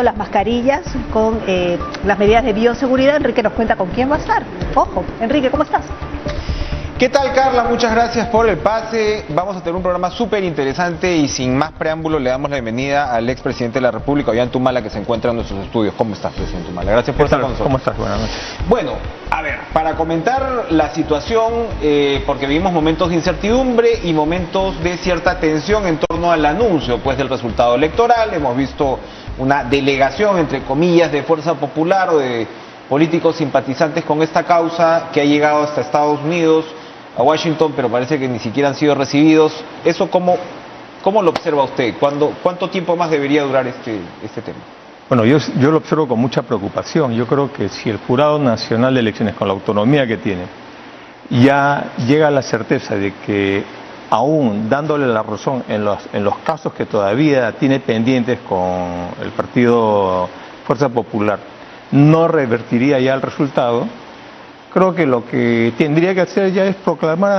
las mascarillas con las medidas de bioseguridad. Enrique nos cuenta con quién va a estar. Ojo, Enrique, ¿cómo estás? ¿Qué tal, Carla? Muchas gracias por el pase. Vamos a tener un programa súper interesante y sin más preámbulo le damos la bienvenida al expresidente de la República, Ollanta, que se encuentra en nuestros estudios. ¿Cómo estás, presidente Humala? Gracias por estar con nosotros. ¿Cómo estás? Buenas noches. Bueno, a ver, para comentar la situación, porque vivimos momentos de incertidumbre y momentos de cierta tensión en torno al anuncio pues, del resultado electoral. Hemos visto una delegación, entre comillas, de Fuerza Popular o de políticos simpatizantes con esta causa que ha llegado hasta Estados Unidos, a Washington, pero parece que ni siquiera han sido recibidos. ¿Eso cómo lo observa usted? ¿Cuánto tiempo más debería durar este tema? Bueno, yo lo observo con mucha preocupación. Yo creo que si el Jurado Nacional de Elecciones, con la autonomía que tiene, ya llega a la certeza de que, aún dándole la razón en los casos que todavía tiene pendientes con el partido Fuerza Popular, no revertiría ya el resultado, creo que lo que tendría que hacer ya es proclamar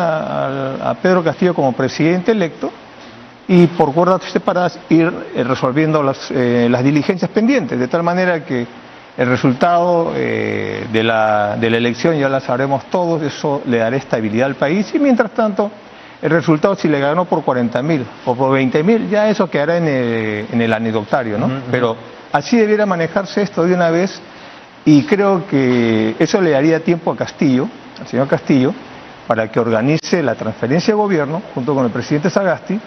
a Pedro Castillo como presidente electo y por cuerdas separadas ir resolviendo las diligencias pendientes, de tal manera que el resultado de la elección ya la sabremos todos. Eso le dará estabilidad al país y mientras tanto el resultado, si le ganó por 40.000 o por 20.000, ya eso quedará en el anecdotario, ¿no? Pero así debiera manejarse esto de una vez. Y creo que eso le daría tiempo a Castillo, al señor Castillo, para que organice la transferencia de gobierno junto con el presidente Sagasti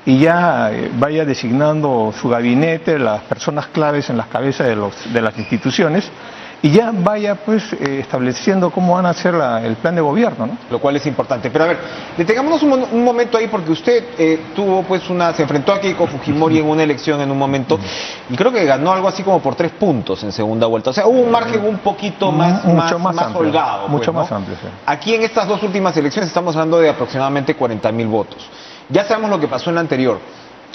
y ya vaya designando su gabinete, las personas claves en las cabezas de las instituciones, y ya vaya pues estableciendo cómo van a hacer el plan de gobierno, ¿no? Lo cual es importante. Pero a ver, detengámonos un momento ahí, porque usted tuvo pues se enfrentó a Keiko Fujimori en una elección en un momento y creo que ganó algo así como por 3 puntos en segunda vuelta. O sea, hubo un margen un poquito más holgado. Mucho pues, más ¿no? amplio, sí. Aquí en estas 2 últimas elecciones estamos hablando de aproximadamente 40.000 votos. Ya sabemos lo que pasó en la anterior.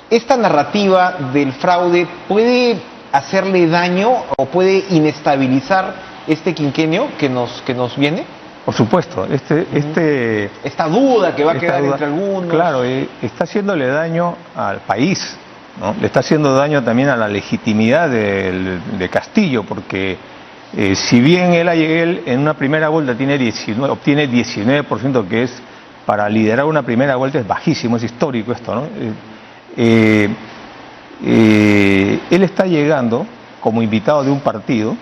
¿Esta narrativa del fraude puede hacerle daño o puede inestabilizar este quinquenio que nos viene? Por supuesto, esta duda que va a quedar entre algunos. Claro, está haciéndole daño al país, ¿no? Le está haciendo daño también a la legitimidad de Castillo, porque si bien él en una primera vuelta obtiene 19%, que es para liderar una primera vuelta, es bajísimo, es histórico esto, ¿no? Él está llegando como invitado de un partido,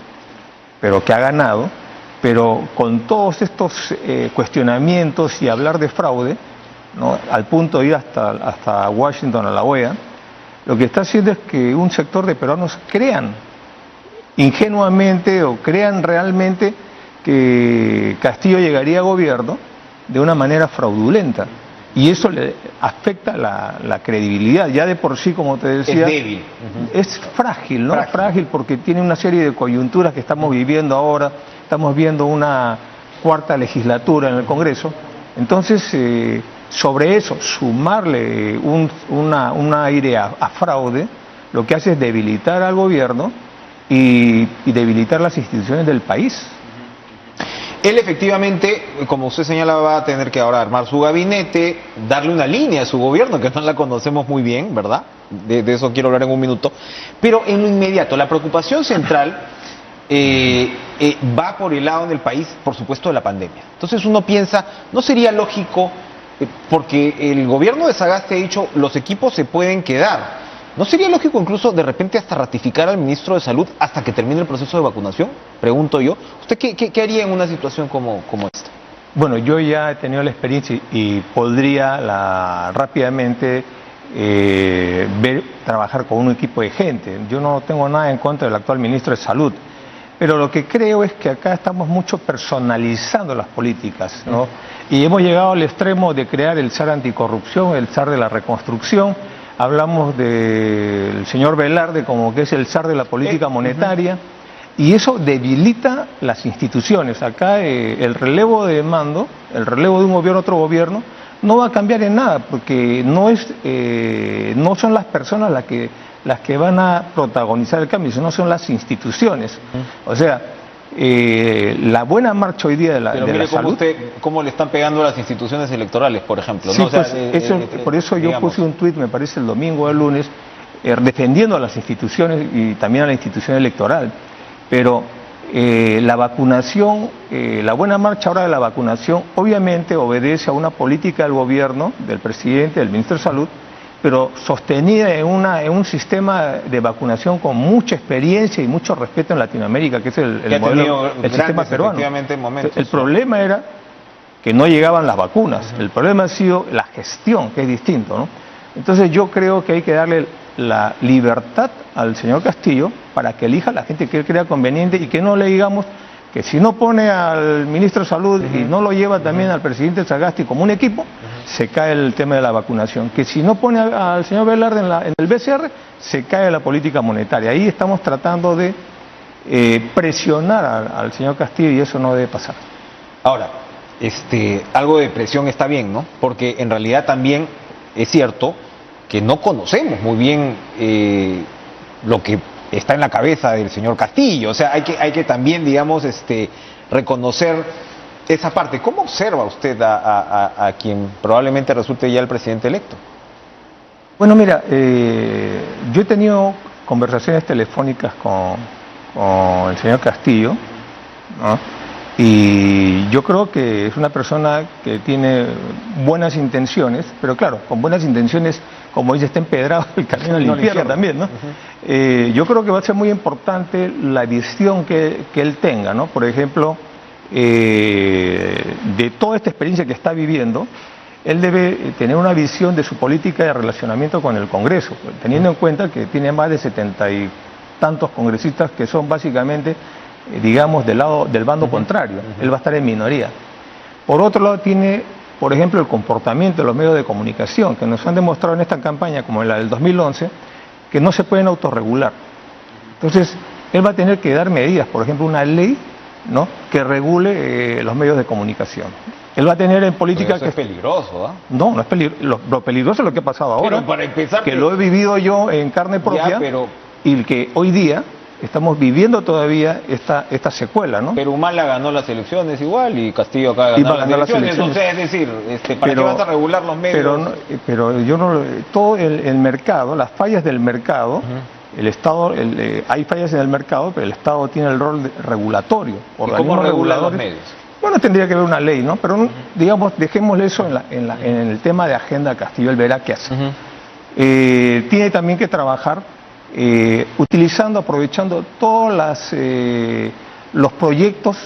pero que ha ganado, pero con todos estos cuestionamientos y hablar de fraude, ¿no? Al punto de ir hasta Washington, a la OEA, lo que está haciendo es que un sector de peruanos crean ingenuamente o crean realmente que Castillo llegaría a gobierno de una manera fraudulenta. Y eso le afecta la credibilidad. Ya de por sí, como te decía, es débil. Es frágil, ¿no? Frágil porque tiene una serie de coyunturas que estamos viviendo ahora. Estamos viendo una 4ª legislatura en el Congreso. Entonces, sobre eso, sumarle un aire a fraude, lo que hace es debilitar al gobierno y debilitar las instituciones del país. Él efectivamente, como usted señala, va a tener que ahora armar su gabinete, darle una línea a su gobierno, que no la conocemos muy bien, ¿verdad? De eso quiero hablar en un minuto. Pero en lo inmediato, la preocupación central va por el lado del país, por supuesto, de la pandemia. Entonces uno piensa, ¿no sería lógico, porque el gobierno de Sagasti ha dicho, los equipos se pueden quedar? ¿No sería lógico incluso de repente hasta ratificar al ministro de Salud hasta que termine el proceso de vacunación? Pregunto yo. ¿Usted qué haría en una situación como esta? Bueno, yo ya he tenido la experiencia y podría rápidamente trabajar con un equipo de gente. Yo no tengo nada en contra del actual ministro de Salud, pero lo que creo es que acá estamos mucho personalizando las políticas, ¿no? Y hemos llegado al extremo de crear el SAR anticorrupción, el SAR de la reconstrucción. Hablamos del señor Velarde como que es el zar de la política monetaria, y eso debilita las instituciones. Acá el relevo de mando, el relevo de un gobierno a otro gobierno, no va a cambiar en nada, porque no son las personas las que van a protagonizar el cambio, sino son las instituciones. O sea, la buena marcha hoy día de la salud. ¿Cómo le están pegando a las instituciones electorales, por ejemplo? Sí, ¿no? O sea, pues por eso yo puse un tuit, me parece el domingo o el lunes, defendiendo a las instituciones y también a la institución electoral, pero la vacunación, la buena marcha ahora de la vacunación obviamente obedece a una política del gobierno, del presidente, del ministro de Salud, pero sostenida en un sistema de vacunación con mucha experiencia y mucho respeto en Latinoamérica, que es el modelo, el sistema peruano. El problema era que no llegaban las vacunas, el problema ha sido la gestión, que es distinto, ¿no? Entonces yo creo que hay que darle la libertad al señor Castillo para que elija a la gente que él crea conveniente y que no le digamos que si no pone al ministro de Salud y no lo lleva también al presidente Sagasti como un equipo, se cae el tema de la vacunación. Que si no pone al señor Velarde en el BCR, se cae la política monetaria. Ahí estamos tratando de presionar al señor Castillo y eso no debe pasar. Ahora, algo de presión está bien, ¿no? Porque en realidad también es cierto que no conocemos muy bien lo que está en la cabeza del señor Castillo. O sea, hay que también, digamos, reconocer esa parte. ¿Cómo observa usted a quien probablemente resulte ya el presidente electo? Bueno, mira, yo he tenido conversaciones telefónicas con el señor Castillo, ¿no? Y yo creo que es una persona que tiene buenas intenciones, pero claro, con buenas intenciones, como dice, está empedrado el camino al infierno también, ¿no? Yo creo que va a ser muy importante la visión que él tenga, ¿no? Por ejemplo, de toda esta experiencia que está viviendo, él debe tener una visión de su política de relacionamiento con el Congreso, teniendo en cuenta que tiene más de 70 y tantos congresistas que son básicamente, digamos, del bando contrario. Él va a estar en minoría. Por otro lado, tiene, por ejemplo, el comportamiento de los medios de comunicación, que nos han demostrado en esta campaña, como en la del 2011, que no se pueden autorregular. Entonces, él va a tener que dar medidas, por ejemplo, una ley, ¿no?, que regule los medios de comunicación. Él va a tener en política... Pero eso es peligroso, ¿ah? No, no es peligroso. Lo peligroso es lo que ha pasado ahora, pero para empezar, que lo he vivido yo en carne propia, y que hoy día estamos viviendo todavía esta secuela, ¿no? Pero Humala ganó las elecciones igual y Castillo acá ganó las elecciones. Entonces, es decir, ¿para qué vas a regular los medios? Pero yo no, todo el mercado, las fallas del mercado, el Estado, hay fallas en el mercado, pero el Estado tiene el rol regulatorio. ¿Y cómo regular los medios? Bueno, tendría que haber una ley, ¿no? Pero digamos, dejémosle eso en el tema de agenda Castillo, él verá qué hace. Tiene también que trabajar aprovechando todos los proyectos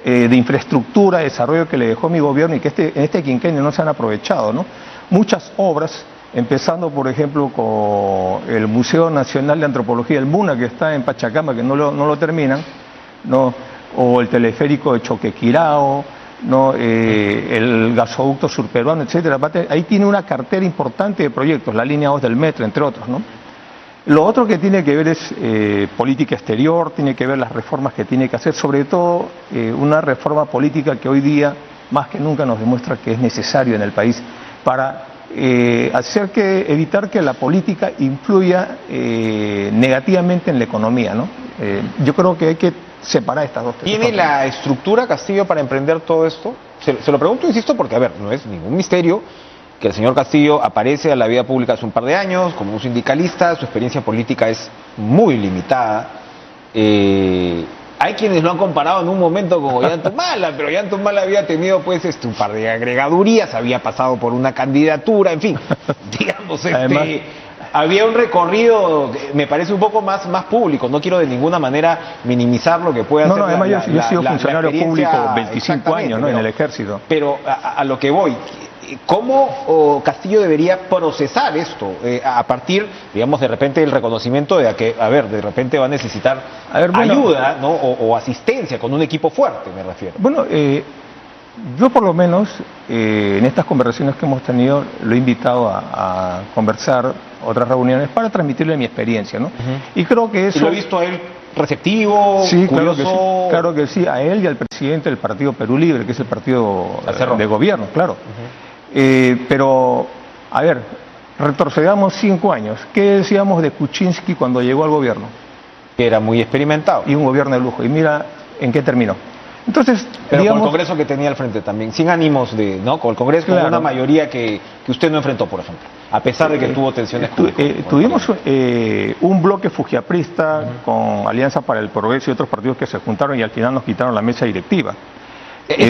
de infraestructura, de desarrollo que le dejó mi gobierno y que en este quinquenio no se han aprovechado, ¿no? Muchas obras, empezando por ejemplo con el Museo Nacional de Antropología del MUNA, que está en Pachacama, que no lo terminan, ¿no? O el teleférico de Choquequirao, ¿no? El gasoducto surperuano, etcétera. Ahí tiene una cartera importante de proyectos, la línea 2 del metro, entre otros, ¿no? Lo otro que tiene que ver es política exterior, tiene que ver las reformas que tiene que hacer, sobre todo una reforma política que hoy día más que nunca nos demuestra que es necesario en el país para evitar que la política influya negativamente en la economía, ¿no? Yo creo que hay que separar estas dos cosas. ¿Tiene la estructura Castillo para emprender todo esto? Se lo pregunto, insisto, porque a ver, no es ningún misterio que el señor Castillo aparece a la vida pública hace un par de años como un sindicalista, su experiencia política es muy limitada. Hay quienes lo han comparado en un momento con Ollantumala, pero Ollantumala había tenido pues un par de agregadurías, había pasado por una candidatura, en fin, digamos, Además, había un recorrido, me parece un poco más público, no quiero de ninguna manera minimizar lo que pueda ser. No, además yo he sido funcionario público 25 años, ¿no?, en el ejército. Pero a lo que voy, ¿cómo Castillo debería procesar esto a partir, digamos, de repente del reconocimiento de que, a ver, de repente va a necesitar ayuda, ¿no?, o asistencia con un equipo fuerte, me refiero? Bueno, yo por lo menos en estas conversaciones que hemos tenido lo he invitado a conversar, otras reuniones, para transmitirle mi experiencia, ¿no? Y creo que eso... ¿Y lo he visto a él receptivo, sí, curioso? Claro que sí, a él y al presidente del Partido Perú Libre, que es el partido de gobierno, claro. Pero, a ver, retrocedamos 5 años. ¿Qué decíamos de Kuczynski cuando llegó al gobierno? Que era muy experimentado. Y un gobierno de lujo. Y mira en qué terminó. Entonces, Pero digamos, con el Congreso que tenía al frente también, sin ánimos de, ¿no? Con el Congreso, con Claro. una mayoría que usted no enfrentó, por ejemplo, a pesar de que tuvo tensiones con tuvimos un bloque fujiaprista con Alianza para el Progreso y otros partidos que se juntaron y al final nos quitaron la mesa directiva.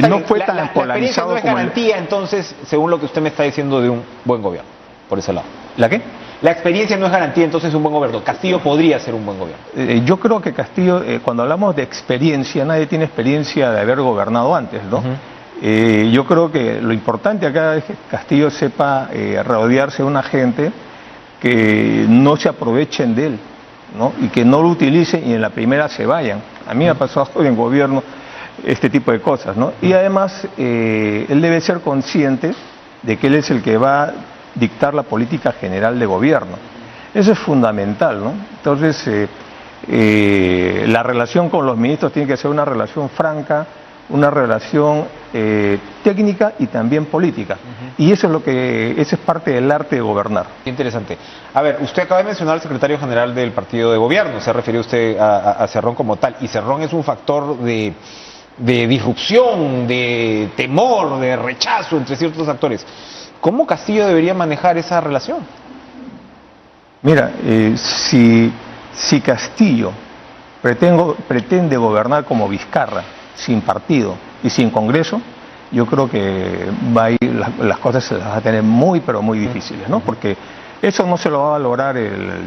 No fue tan la experiencia polarizado no es como garantía, entonces, según lo que usted me está diciendo, de un buen gobierno, por ese lado. ¿La qué? La experiencia no es garantía, entonces, de un buen gobierno. Castillo podría ser un buen gobierno. Yo creo que Castillo, cuando hablamos de experiencia, nadie tiene experiencia de haber gobernado antes, ¿no? Yo creo que lo importante acá es que Castillo sepa rodearse de una gente que no se aprovechen de él, ¿no? Y que no lo utilicen y en la primera se vayan. A mí me ha pasado en gobierno este tipo de cosas, ¿no? Y además, él debe ser consciente de que él es el que va a dictar la política general de gobierno. Eso es fundamental, ¿no? Entonces, la relación con los ministros tiene que ser una relación franca, una relación técnica y también política. Y eso es parte del arte de gobernar. Qué interesante. A ver, usted acaba de mencionar al secretario general del partido de gobierno, se refirió usted a Cerrón como tal, y Cerrón es un factor de disrupción, de temor, de rechazo entre ciertos actores. ¿Cómo Castillo debería manejar esa relación? Mira, si Castillo pretende gobernar como Vizcarra, sin partido y sin Congreso, yo creo que las cosas se las va a tener muy, pero muy difíciles, ¿no? Porque eso no se lo va a lograr,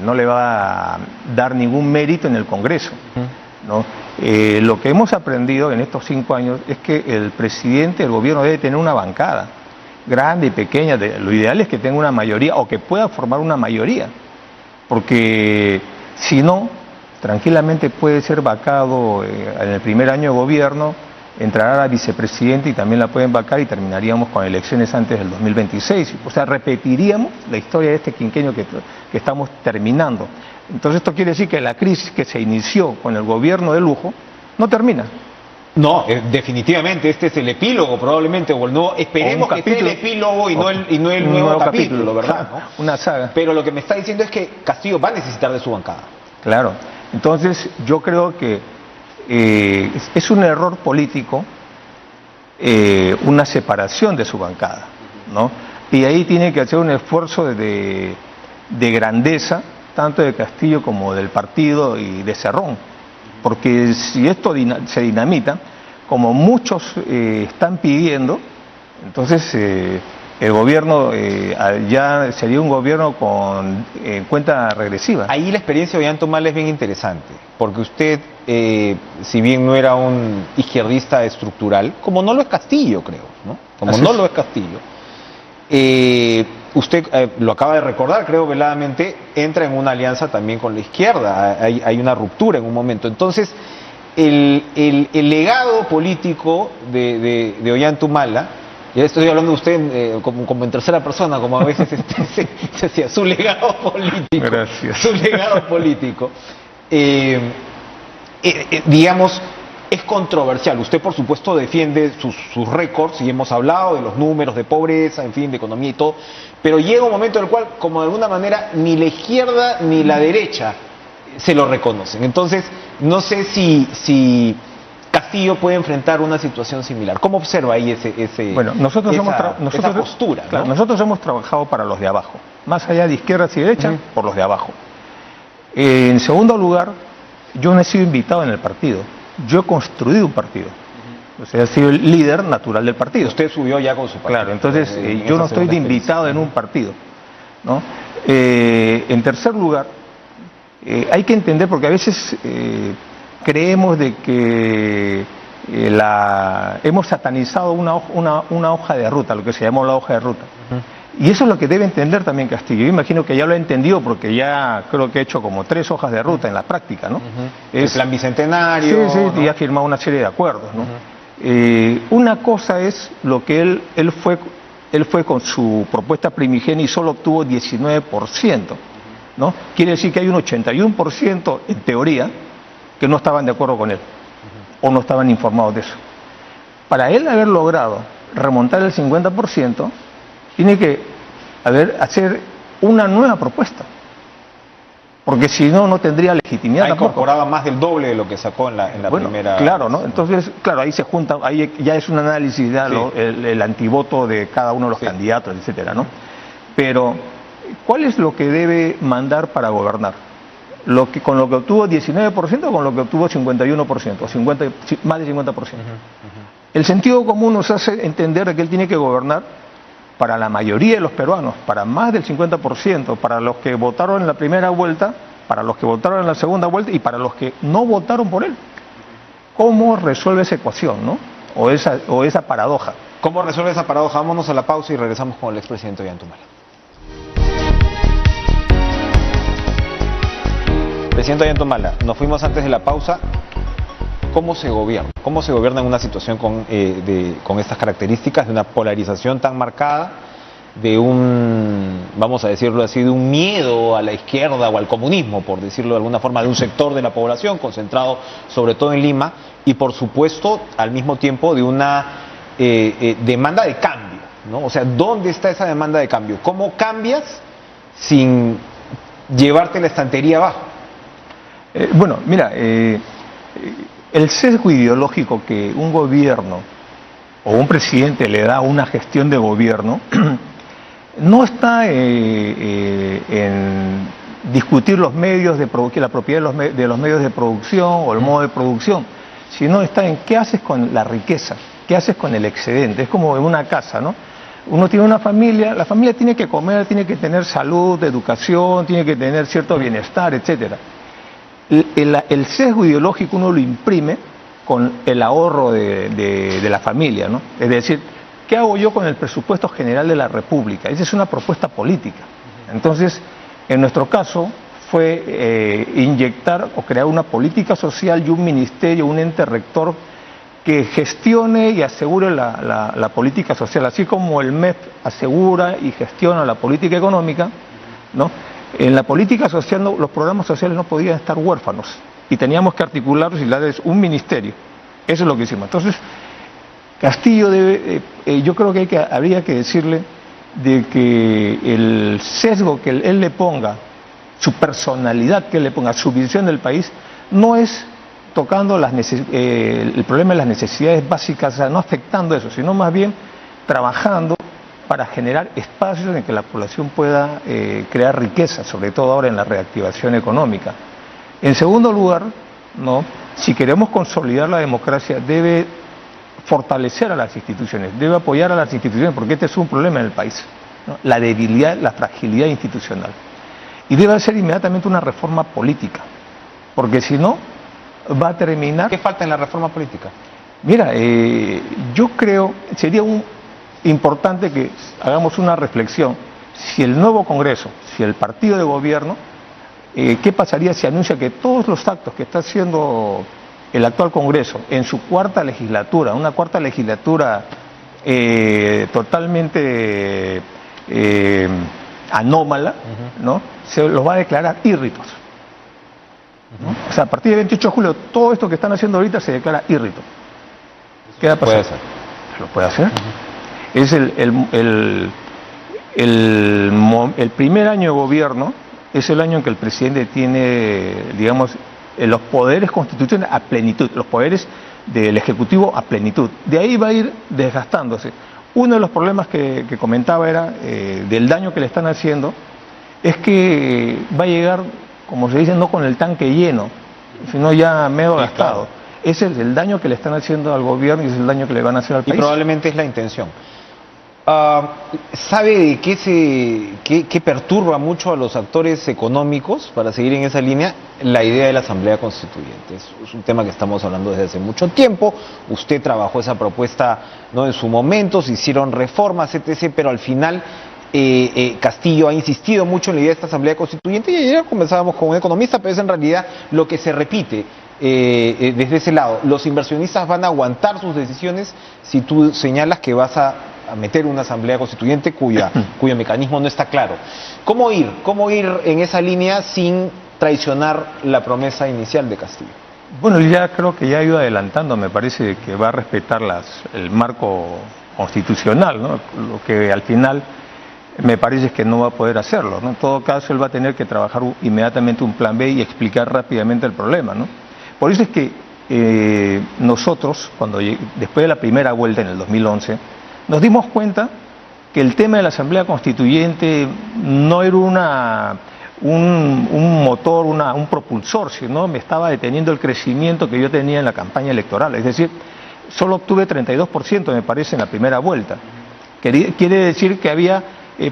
no le va a dar ningún mérito en el Congreso, ¿no? Lo que hemos aprendido en estos 5 años es que el presidente del gobierno debe tener una bancada, grande y pequeña. Lo ideal es que tenga una mayoría o que pueda formar una mayoría, porque si no, tranquilamente puede ser vacado en el primer año de gobierno, entrará la vicepresidenta y también la pueden vacar y terminaríamos con elecciones antes del 2026. O sea, repetiríamos la historia de este quinquenio que estamos terminando. Entonces esto quiere decir que la crisis que se inició con el gobierno de lujo no termina. No, definitivamente este es el epílogo probablemente, o el nuevo, esperemos que sea el epílogo y no el nuevo capítulo, ¿verdad? ¿No? Una saga. Pero lo que me está diciendo es que Castillo va a necesitar de su bancada. Claro, entonces yo creo que es un error político una separación de su bancada, ¿no? Y ahí tiene que hacer un esfuerzo de grandeza, tanto de Castillo como del partido y de Cerrón, porque si esto se dinamita, como muchos están pidiendo, entonces el gobierno ya sería un gobierno con cuenta regresiva. Ahí la experiencia de Ollanta es bien interesante, porque usted, si bien no era un izquierdista estructural, como no lo es Castillo, creo, ¿no? Como Así no es. lo es Castillo, usted lo acaba de recordar, creo veladamente, entra en una alianza también con la izquierda, hay una ruptura en un momento. Entonces, el legado político de Ollanta Humala, ya estoy hablando de usted como en tercera persona, como a veces se hacía, su legado político. Gracias. Su legado político, digamos, es controversial. Usted, por supuesto, defiende sus récords, y hemos hablado de los números de pobreza, en fin, de economía y todo, pero llega un momento en el cual, como de alguna manera, ni la izquierda ni la derecha se lo reconocen. Entonces, no sé si Castillo puede enfrentar una situación similar. ¿Cómo observa ahí Bueno, esa postura? Claro, ¿no? nosotros hemos trabajado para los de abajo, más allá de izquierdas y derechas, por los de abajo. En segundo lugar, yo no he sido invitado en el partido, yo he construido un partido. O sea, he sido el líder natural del partido. Usted subió ya con su partido. Claro, entonces en yo esa no estoy de segunda invitado en experiencia. un partido, ¿no? En tercer lugar, hay que entender, porque a veces creemos de que hemos satanizado una hoja de ruta, lo que se llamó la hoja de ruta. Y eso es lo que debe entender también Castillo. Yo imagino que ya lo ha entendido, porque ya creo que ha hecho como 3 hojas de ruta en la práctica, ¿no? El plan bicentenario. Sí, ¿no? y ha firmado una serie de acuerdos, ¿no? Una cosa es lo que él fue con su propuesta primigenia y solo obtuvo 19%, ¿no? Quiere decir que hay un 81% en teoría que no estaban de acuerdo con él o no estaban informados de eso. Para él haber logrado remontar el 50%, tiene que hacer una nueva propuesta. porque si no, no tendría legitimidad Ha tampoco. incorporado más del doble de lo que sacó en la Bueno, primera. claro, ¿no? Entonces, claro, ahí se junta, ahí ya es un análisis, ya Sí. el antivoto de cada uno de los Sí. candidatos, etcétera, ¿no? Pero, ¿cuál es lo que debe mandar para gobernar? Con lo que obtuvo 19% o con lo que obtuvo 51%, o 50, más de 50%. El sentido común nos hace entender que él tiene que gobernar para la mayoría de los peruanos, para más del 50%, para los que votaron en la primera vuelta, para los que votaron en la segunda vuelta y para los que no votaron por él. ¿Cómo resuelve esa ecuación, no? O esa paradoja. ¿Cómo resuelve esa paradoja? Vámonos a la pausa y regresamos con el expresidente Ollantumala. Presidente Ollantumala, nos fuimos antes de la pausa. ¿Cómo se gobierna? ¿Cómo se gobierna en una situación con estas características, de una polarización tan marcada, de vamos a decirlo así, de un miedo a la izquierda o al comunismo, por decirlo de alguna forma, de un sector de la población concentrado sobre todo en Lima, y por supuesto al mismo tiempo de una demanda de cambio, ¿no? O sea, ¿dónde está esa demanda de cambio? ¿Cómo cambias sin llevarte la estantería abajo? Bueno, mira, el sesgo ideológico que un gobierno o un presidente le da a una gestión de gobierno no está en discutir los medios de la propiedad de los medios de producción o el modo de producción, sino está en qué haces con la riqueza, qué haces con el excedente. Es como en una casa, ¿no? Uno tiene una familia, la familia tiene que comer, tiene que tener salud, educación, tiene que tener cierto bienestar, etcétera. El sesgo ideológico uno lo imprime con el ahorro de la familia, ¿no? Es decir, ¿qué hago yo con el presupuesto general de la República? Esa es una propuesta política. Entonces, en nuestro caso fue inyectar o crear una política social y un ministerio, un ente rector que gestione y asegure la política social, así como el MEP asegura y gestiona la política económica, ¿no? En la política social los programas sociales no podían estar huérfanos y teníamos que articularlos y darles un ministerio. Eso es lo que hicimos. Entonces, Castillo yo creo que habría que decirle de que el sesgo que él le ponga, su personalidad que él le ponga, su visión del país, no es tocando el problema de las necesidades básicas, o sea, no afectando eso, sino más bien trabajando para generar espacios en que la población pueda crear riqueza, sobre todo ahora en la reactivación económica. En segundo lugar, ¿no? Si queremos consolidar la democracia, debe fortalecer a las instituciones, debe apoyar a las instituciones, porque este es un problema en el país, ¿no? La debilidad, la fragilidad institucional. Y debe hacer inmediatamente una reforma política, porque si no, va a terminar... ¿Qué falta en la reforma política? Mira, yo creo, sería importante que hagamos una reflexión. Si el nuevo Congreso, si el partido de gobierno, ¿qué pasaría si anuncia que todos los actos que está haciendo el actual Congreso en su cuarta legislatura, una cuarta legislatura totalmente anómala, ¿no? Se los va a declarar írritos, ¿no? O sea, a partir del 28 de julio, todo esto que están haciendo ahorita se declara írrito. ¿Qué va a pasar? Puede ser. Lo puede hacer. Es el primer año de gobierno, es el año en que el presidente tiene, digamos, los poderes constitucionales a plenitud, los poderes del Ejecutivo a plenitud. De ahí va a ir desgastándose. Uno de los problemas que comentaba era del daño que le están haciendo, es que va a llegar, como se dice, no con el tanque lleno, sino ya medio gastado. Claro. Ese es el daño que le están haciendo al gobierno y es el daño que le van a hacer al país. Y probablemente es la intención. ¿Sabe de qué perturba mucho a los actores económicos, para seguir en esa línea? La idea de la Asamblea Constituyente. Es un tema que estamos hablando desde hace mucho tiempo. Usted trabajó esa propuesta, ¿no?, en su momento, se hicieron reformas, etc., pero al final Castillo ha insistido mucho en la idea de esta Asamblea Constituyente, y ayer conversábamos con un economista, pero es en realidad lo que se repite desde ese lado. Los inversionistas van a aguantar sus decisiones si tú señalas que vas a meter una Asamblea Constituyente cuyo mecanismo no está claro. ¿Cómo ir en esa línea sin traicionar la promesa inicial de Castillo? Bueno, ya creo que ya ha ido adelantando, me parece que va a respetar el marco constitucional, ¿no? Lo que al final me parece que no va a poder hacerlo, ¿no? En todo caso, él va a tener que trabajar inmediatamente un plan B y explicar rápidamente el problema, ¿no? Por eso es que nosotros, después de la primera vuelta en el 2011, nos dimos cuenta que el tema de la Asamblea Constituyente no era un motor, un propulsor, sino me estaba deteniendo el crecimiento que yo tenía en la campaña electoral. Es decir, solo obtuve 32%, me parece, en la primera vuelta. Quiere decir que había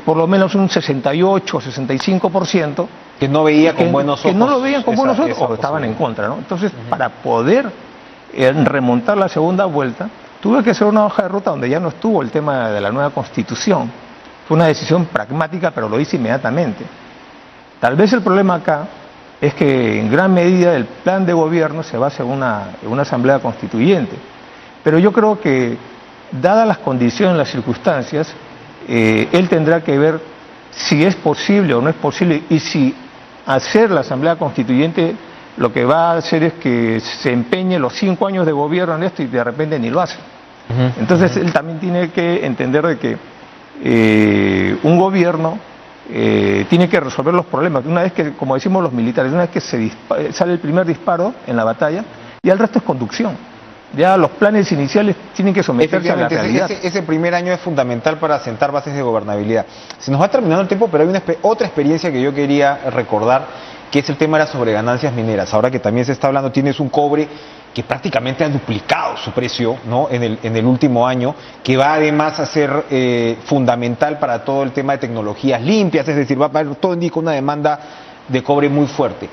por lo menos un 68 o 65% que no veía con buenos ojos. Que no lo veían con buenos ojos o estaban en contra, ¿no? Entonces, para poder remontar la segunda vuelta, tuve que hacer una hoja de ruta donde ya no estuvo el tema de la nueva Constitución. Fue una decisión pragmática, pero lo hice inmediatamente. Tal vez el problema acá es que en gran medida el plan de gobierno se basa en una asamblea constituyente. Pero yo creo que, dadas las condiciones, las circunstancias, él tendrá que ver si es posible o no es posible, y si hacer la asamblea constituyente lo que va a hacer es que se empeñe los 5 años de gobierno en esto y de repente ni lo hace. Entonces él también tiene que entender de que un gobierno tiene que resolver los problemas. Una vez que, como decimos los militares, una vez que sale el primer disparo en la batalla, y el resto es conducción. Ya los planes iniciales tienen que someterse a la realidad. Ese primer año es fundamental para sentar bases de gobernabilidad. Se nos va terminando el tiempo, pero hay otra experiencia que yo quería recordar, que es el tema de las sobreganancias mineras. Ahora que también se está hablando, tienes un cobre que prácticamente ha duplicado su precio, ¿no?, en el último año, que va además a ser fundamental para todo el tema de tecnologías limpias, es decir, va a haber, todo indica, una demanda de cobre muy fuerte.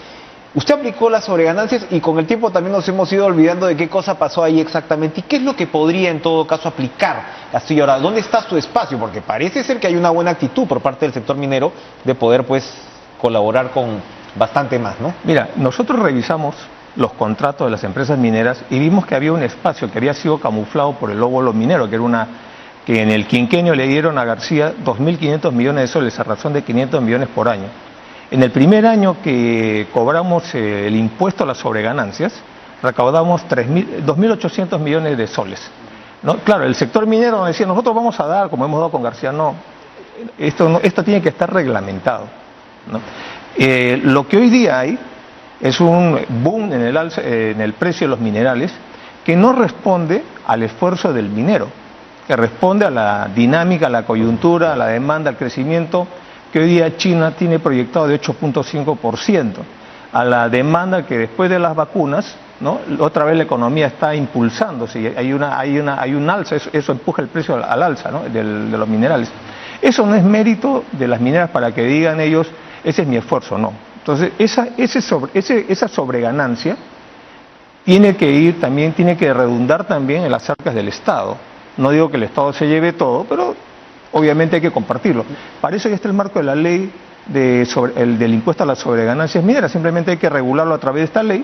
Usted aplicó las sobreganancias y con el tiempo también nos hemos ido olvidando de qué cosa pasó ahí exactamente y qué es lo que podría en todo caso aplicar así ahora. ¿Dónde está su espacio? Porque parece ser que hay una buena actitud por parte del sector minero de poder pues colaborar con bastante más, ¿no? Mira, nosotros revisamos los contratos de las empresas mineras y vimos que había un espacio que había sido camuflado por el óvulo minero, que en el quinquenio le dieron a García 2.500 millones de soles a razón de 500 millones por año. En el primer año que cobramos el impuesto a las sobreganancias, recaudamos 2.800 millones de soles, ¿no? Claro, el sector minero decía, nosotros vamos a dar, como hemos dado con García, no, esto tiene que estar reglamentado, ¿no? Lo que hoy día hay es un boom en el precio de los minerales que no responde al esfuerzo del minero, que responde a la dinámica, a la coyuntura, a la demanda, al crecimiento que hoy día China tiene proyectado de 8.5%, a la demanda que después de las vacunas, ¿no?, otra vez la economía está impulsándose, hay un alza, eso empuja el precio al alza, ¿no?, de los minerales. Eso no es mérito de las mineras para que digan ellos, ese es mi esfuerzo, no. Entonces, esa sobreganancia tiene que redundar también en las arcas del Estado. No digo que el Estado se lleve todo, pero obviamente hay que compartirlo. Para eso ya está el marco de la ley del impuesto a las sobreganancias mineras. Simplemente hay que regularlo a través de esta ley,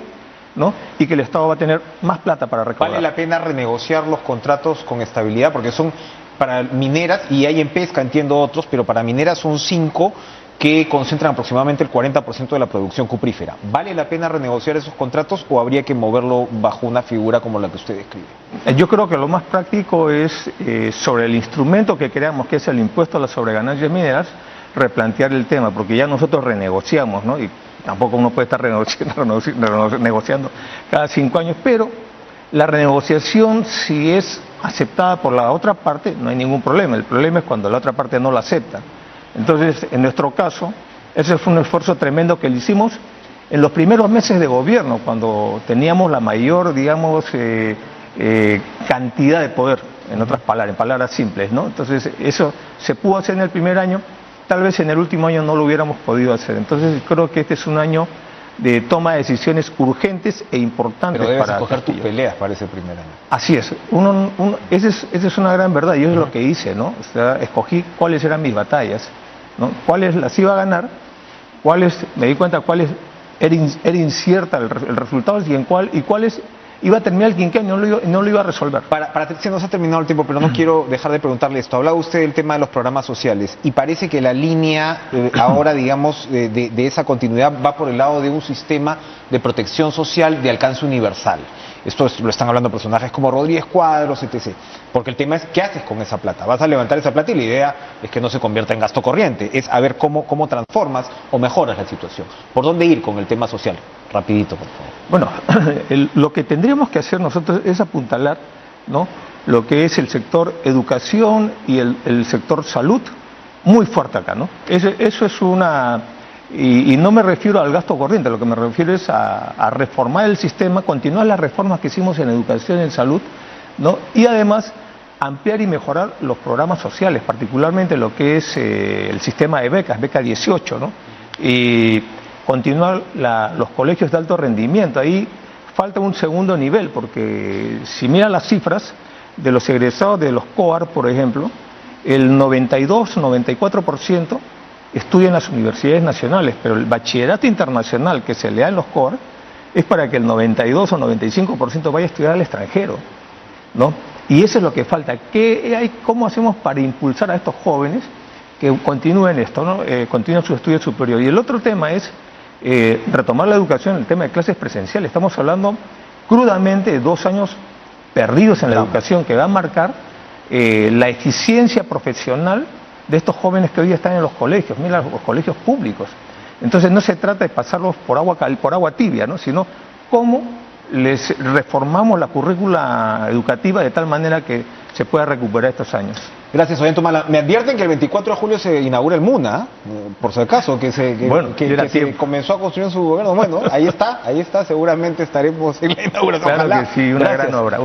¿no?, y que el Estado va a tener más plata para recaudar. ¿Vale la pena renegociar los contratos con estabilidad? Porque son para mineras, y hay en pesca, entiendo otros, pero para mineras son 5 que concentran aproximadamente el 40% de la producción cuprífera. ¿Vale la pena renegociar esos contratos o habría que moverlo bajo una figura como la que usted describe? Yo creo que lo más práctico es, sobre el instrumento que creamos, que es el impuesto a las sobreganancias mineras, replantear el tema, porque ya nosotros renegociamos, ¿no?, y tampoco uno puede estar renegociando cada 5 años, pero la renegociación, si es aceptada por la otra parte, no hay ningún problema. El problema es cuando la otra parte no la acepta. Entonces, en nuestro caso, ese fue un esfuerzo tremendo que le hicimos en los primeros meses de gobierno, cuando teníamos la mayor, digamos, cantidad de poder, en otras palabras, en palabras simples, ¿no? Entonces, eso se pudo hacer en el primer año, tal vez en el último año no lo hubiéramos podido hacer. Entonces, creo que este es un año de toma de decisiones urgentes e importantes. Pero debes para escoger tus peleas para ese primer año. Así es. Esa es una gran verdad, y eso es lo que hice, ¿no? O sea, escogí cuáles eran mis batallas, ¿no?, cuáles las iba a ganar, me di cuenta cuáles era incierta el resultado, y cuáles iba a terminar el quinquenio, no lo iba a resolver. Se nos ha terminado el tiempo, pero no quiero dejar de preguntarle esto. Hablaba usted del tema de los programas sociales y parece que la línea ahora, digamos, de esa continuidad va por el lado de un sistema de protección social de alcance universal. Lo están hablando personajes como Rodríguez Cuadros, etc. Porque el tema es, ¿qué haces con esa plata? Vas a levantar esa plata y la idea es que no se convierta en gasto corriente. Es a ver cómo transformas o mejoras la situación. ¿Por dónde ir con el tema social? Rapidito, por favor. Bueno, lo que tendríamos que hacer nosotros es apuntalar, ¿no?, lo que es el sector educación y el sector salud, muy fuerte acá, ¿no? Eso es una... Y no me refiero al gasto corriente, lo que me refiero es a reformar el sistema, continuar las reformas que hicimos en educación y en salud, ¿no? Y además ampliar y mejorar los programas sociales, particularmente lo que es el sistema de becas, beca 18, ¿no? Y continuar los colegios de alto rendimiento. Ahí falta un segundo nivel, porque si miran las cifras de los egresados de los COAR, por ejemplo, el 92-94% estudia en las universidades nacionales, pero el bachillerato internacional que se le da en los COAR es para que el 92 o 95% vaya a estudiar al extranjero, ¿no? Y eso es lo que falta. ¿Cómo hacemos para impulsar a estos jóvenes que continúen esto, ¿no? Continúen su estudio superior? Y el otro tema es retomar la educación, el tema de clases presenciales. Estamos hablando crudamente de 2 años perdidos en la educación, que va a marcar la eficiencia profesional de estos jóvenes que hoy están en los colegios, mira, los colegios públicos. Entonces no se trata de pasarlos por agua tibia, ¿no?, sino cómo les reformamos la currícula educativa de tal manera que se pueda recuperar estos años. Gracias, Ollanta. Me advierten que el 24 de julio se inaugura el MUNA, por si acaso, que se comenzó a construir en su gobierno. Bueno, ahí está, seguramente estaremos en la inauguración. Claro que sí, una gran obra.